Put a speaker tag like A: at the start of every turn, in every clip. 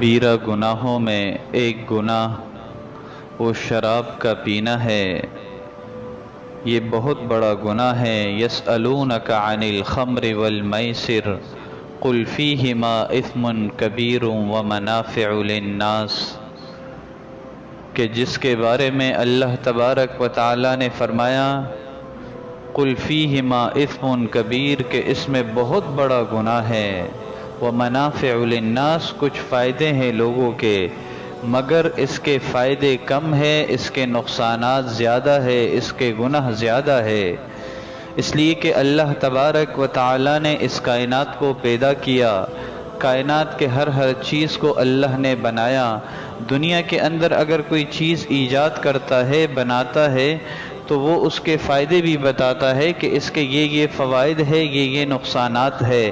A: کبیرہ گناہوں میں ایک گناہ وہ شراب کا پینا ہے۔ یہ بہت بڑا گناہ ہے۔ یسألونک عن الخمر والمیسر قل فیہما اثم کبیر ومنافع للناس، کہ جس کے بارے میں اللہ تبارک و تعالی نے فرمایا قل فیہما اثم کبیر، کہ اس میں بہت بڑا گناہ ہے، ومنافع للناس، کچھ فائدے ہیں لوگوں کے، مگر اس کے فائدے کم ہے، اس کے نقصانات زیادہ ہے، اس کے گناہ زیادہ ہے۔ اس لیے کہ اللہ تبارک و تعالی نے اس کائنات کو پیدا کیا، کائنات کے ہر چیز کو اللہ نے بنایا۔ دنیا کے اندر اگر کوئی چیز ایجاد کرتا ہے، بناتا ہے، تو وہ اس کے فائدے بھی بتاتا ہے کہ اس کے یہ فوائد ہے، یہ نقصانات ہے۔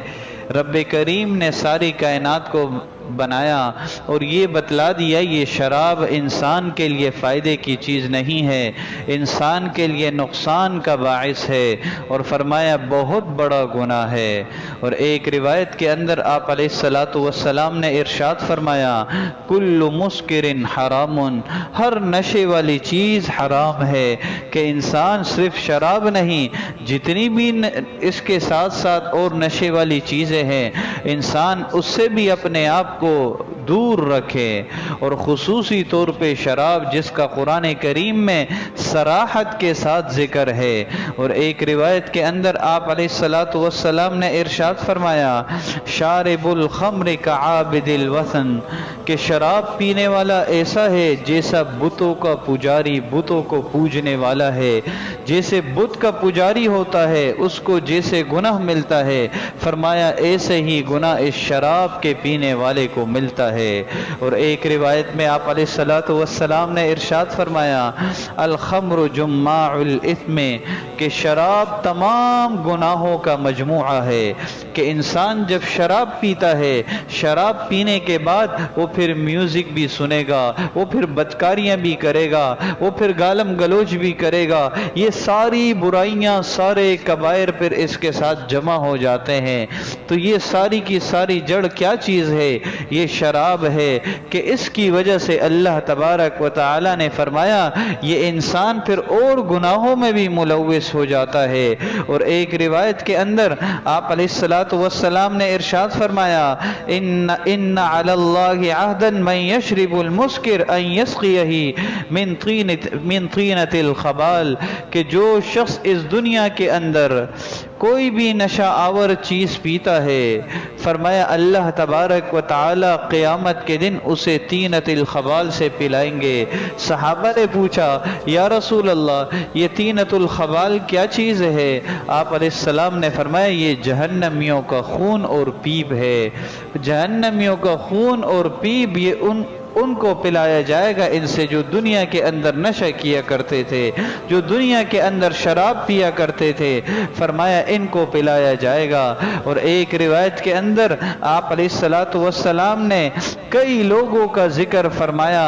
A: رب کریم نے ساری کائنات کو بنایا اور یہ بتلا دیا یہ شراب انسان کے لیے فائدے کی چیز نہیں ہے، انسان کے لیے نقصان کا باعث ہے، اور فرمایا بہت بڑا گناہ ہے۔ اور ایک روایت کے اندر آپ علیہ السلام نے ارشاد فرمایا کل مسکر حرام، ہر نشے والی چیز حرام ہے، کہ انسان صرف شراب نہیں، جتنی بھی اس کے ساتھ ساتھ اور نشے والی چیزیں ہیں، انسان اس سے بھی اپنے آپ کو دور رکھے۔ اور خصوصی طور پہ شراب، جس کا قرآن کریم میں صراحت کے ساتھ ذکر ہے۔ اور ایک روایت کے اندر آپ علیہ السلام نے ارشاد فرمایا شارب الخمر کعابد الوثن، کہ شراب پینے والا ایسا ہے جیسا بتوں کا پجاری بتوں کو پوجنے والا ہے، جیسے بت کا پجاری ہوتا ہے اس کو جیسے گناہ ملتا ہے، فرمایا ایسے ہی گناہ اس شراب کے پینے والے کو ملتا ہے۔ اور ایک روایت میں آپ علیہ السلام نے ارشاد فرمایا الخمر جماع الاثم، کہ شراب تمام گناہوں کا مجموعہ ہے، کہ انسان جب شراب پیتا ہے، شراب پینے کے بعد وہ پھر میوزک بھی سنے گا، وہ پھر بدکاریاں بھی کرے گا، وہ پھر گالم گلوچ بھی کرے گا، یہ ساری برائیاں، سارے کبائر پھر اس کے ساتھ جمع ہو جاتے ہیں۔ تو یہ ساری کی ساری جڑ کیا چیز ہے؟ یہ شراب ہے، کہ اس کی وجہ سے اللہ تبارک و تعالی نے فرمایا یہ انسان پھر اور گناہوں میں بھی ملوث ہو جاتا ہے۔ اور ایک روایت کے اندر آپ علیہ السلام نے ارشاد فرمایا ان علی اللہ عہدا من یشرب المسکر ان یسقیہ من طینۃ الخبال، کہ جو شخص اس دنیا کے اندر کوئی بھی نشہ آور چیز پیتا ہے، فرمایا اللہ تبارک و تعالی قیامت کے دن اسے طینۃ الخبال سے پلائیں گے۔ صحابہ نے پوچھا یا رسول اللہ یہ طینۃ الخبال کیا چیز ہے؟ آپ علیہ السلام نے فرمایا یہ جہنمیوں کا خون اور پیپ ہے، جہنمیوں کا خون اور پیپ، یہ ان کو پلایا جائے گا ان سے جو دنیا کے اندر نشہ کیا کرتے تھے، جو دنیا کے اندر شراب پیا کرتے تھے، فرمایا ان کو پلایا جائے گا۔ اور ایک روایت کے اندر آپ علیہ السلام نے کئی لوگوں کا ذکر فرمایا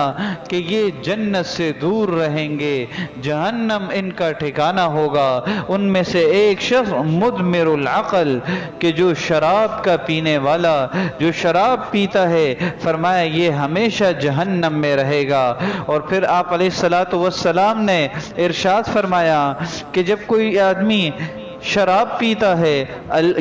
A: کہ یہ جنت سے دور رہیں گے، جہنم ان کا ٹھکانہ ہوگا۔ ان میں سے ایک شخص مدمر العقل، کہ جو شراب کا پینے والا، جو شراب پیتا ہے، فرمایا یہ ہمیشہ جہنم میں رہے گا۔ اور پھر آپ علیہ السلام نے ارشاد فرمایا کہ جب کوئی آدمی شراب پیتا ہے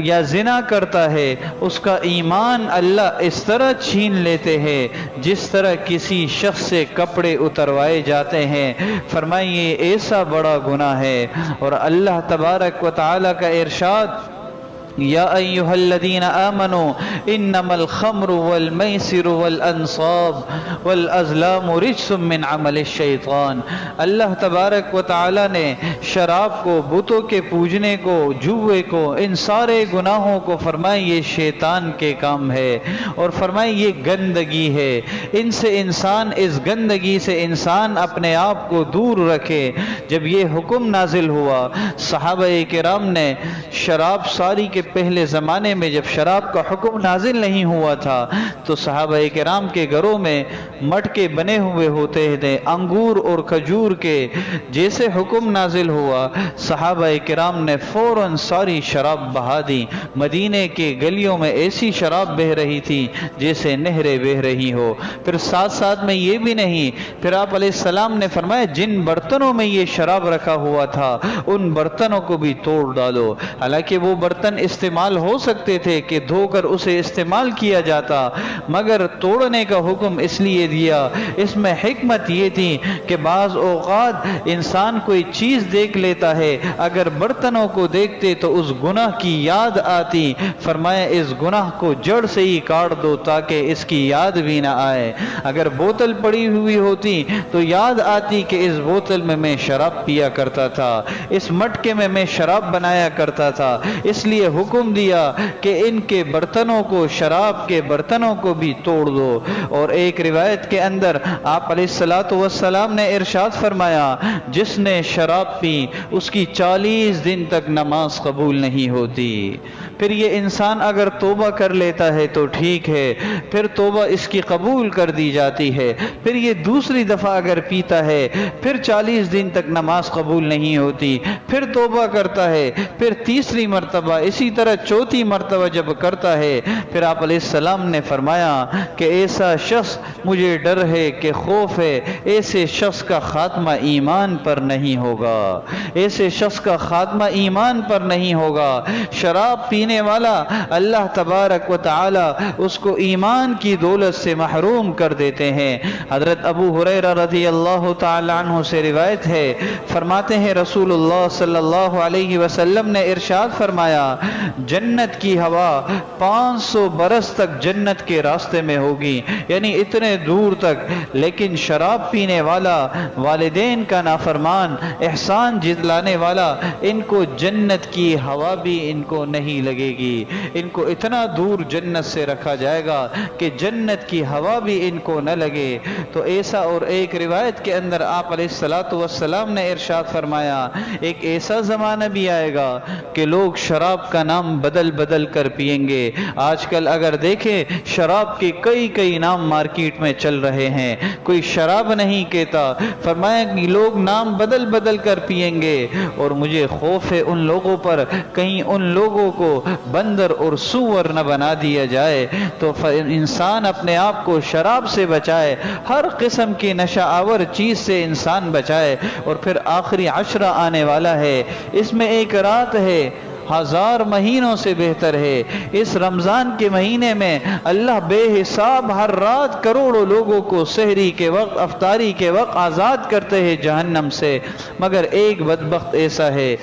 A: یا زنا کرتا ہے، اس کا ایمان اللہ اس طرح چھین لیتے ہیں جس طرح کسی شخص سے کپڑے اتروائے جاتے ہیں۔ فرمائیے ایسا بڑا گناہ ہے۔ اور اللہ تبارک و تعالی کا ارشاد یا ایہا الذین آمنوا انما الخمر والمیسر والانصاب والازلام رجس من عمل الشیطان، اللہ تبارک و تعالی نے شراب کو، بتوں کے پوجنے کو، جوے کو، ان سارے گناہوں کو فرمائے یہ شیطان کے کام ہے، اور فرمائے یہ گندگی ہے، ان سے انسان، اس گندگی سے انسان اپنے آپ کو دور رکھے۔ جب یہ حکم نازل ہوا، صحابہ کرام نے شراب ساری کے پہلے زمانے میں جب شراب کا حکم نازل نہیں ہوا تھا تو صحابہ کرام کے گھروں میں مٹکے بنے ہوئے ہوتے تھے انگور اور کھجور کے. جیسے حکم نازل ہوا صحابہ کرام نے فوراً ساری شراب بہا دی. مدینے کے گلیوں میں ایسی شراب بہہ رہی تھی جیسے نہریں بہہ رہی ہو. پھر ساتھ ساتھ میں یہ بھی نہیں، پھر آپ علیہ السلام نے فرمایا جن برتنوں میں یہ شراب رکھا ہوا تھا ان برتنوں کو بھی توڑ ڈالو. حالانکہ وہ برتن استعمال ہو سکتے تھے کہ دھو کر اسے استعمال کیا جاتا، مگر توڑنے کا حکم اس لیے دیا. اس میں حکمت یہ تھی کہ بعض اوقات انسان کوئی چیز دیکھ لیتا ہے، اگر برتنوں کو دیکھتے تو اس گناہ کی یاد آتی. فرمایا اس گناہ کو جڑ سے ہی کاٹ دو تاکہ اس کی یاد بھی نہ آئے. اگر بوتل پڑی ہوئی ہوتی تو یاد آتی کہ اس بوتل میں شراب پیا کرتا تھا، اس مٹکے میں شراب بنایا کرتا تھا. اس لیے حکم دیا کہ ان کے برتنوں کو، شراب کے برتنوں کو بھی توڑ دو. اور ایک روایت کے اندر آپ علیہ السلام نے ارشاد فرمایا جس نے شراب پی اس کی 40 دن تک نماز قبول نہیں ہوتی. پھر یہ انسان اگر توبہ کر لیتا ہے تو ٹھیک ہے، پھر توبہ اس کی قبول کر دی جاتی ہے. پھر یہ دوسری دفعہ اگر پیتا ہے پھر 40 دن تک نماز قبول نہیں ہوتی. پھر توبہ کرتا ہے، پھر تیسری مرتبہ، اسی طرح چوتھی مرتبہ جب کرتا ہے پھر آپ علیہ السلام نے فرمایا کہ ایسا شخص مجھے ڈر ہے کہ خوف ہے ایسے شخص کا خاتمہ ایمان پر نہیں ہوگا، ایسے شخص کا خاتمہ ایمان پر نہیں ہوگا. شراب پینے والا اللہ تبارک و تعالی اس کو ایمان کی دولت سے محروم کر دیتے ہیں. حضرت ابو ہریرہ رضی اللہ تعالی عنہ سے روایت ہے، فرماتے ہیں رسول اللہ صلی اللہ علیہ وسلم نے ارشاد فرمایا جنت کی ہوا 500 برس تک جنت کے راستے میں ہوگی، یعنی اتنے دور تک. لیکن شراب پینے والا، والدین کا نافرمان، احسان جتلانے والا، ان کو جنت کی ہوا بھی ان کو نہیں لگے گی. ان کو اتنا دور جنت سے رکھا جائے گا کہ جنت کی ہوا بھی ان کو نہ لگے. تو ایسا، اور ایک روایت کے اندر آپ علیہ السلام نے ارشاد فرمایا ایک ایسا زمانہ بھی آئے گا کہ لوگ شراب کا نام بدل بدل کر پئیں گے. آج کل اگر دیکھیں شراب کے کئی نام مارکیٹ میں چل رہے ہیں، کوئی شراب نہیں کہتا. فرمایا کہ لوگ نام بدل بدل کر پئیں گے اور مجھے خوف ہے ان لوگوں پر کہیں ان لوگوں کو بندر اور سور نہ بنا دیا جائے. تو انسان اپنے آپ کو شراب سے بچائے، ہر قسم کی نشہ آور چیز سے انسان بچائے. اور پھر آخری عشرہ آنے والا ہے، اس میں ایک رات ہے 1000 مہینوں سے بہتر ہے. اس رمضان کے مہینے میں اللہ بے حساب ہر رات کروڑوں لوگوں کو سحری کے وقت، افطاری کے وقت آزاد کرتے ہیں جہنم سے. مگر ایک بدبخت ایسا ہے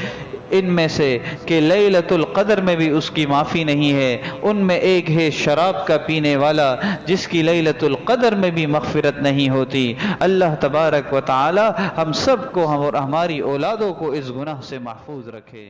A: ان میں سے کہ لیلۃ القدر میں بھی اس کی معافی نہیں ہے. ان میں ایک ہے شراب کا پینے والا جس کی لیلۃ القدر میں بھی مغفرت نہیں ہوتی. اللہ تبارک و تعالی ہم سب کو اور ہماری اولادوں کو اس گناہ سے محفوظ رکھے.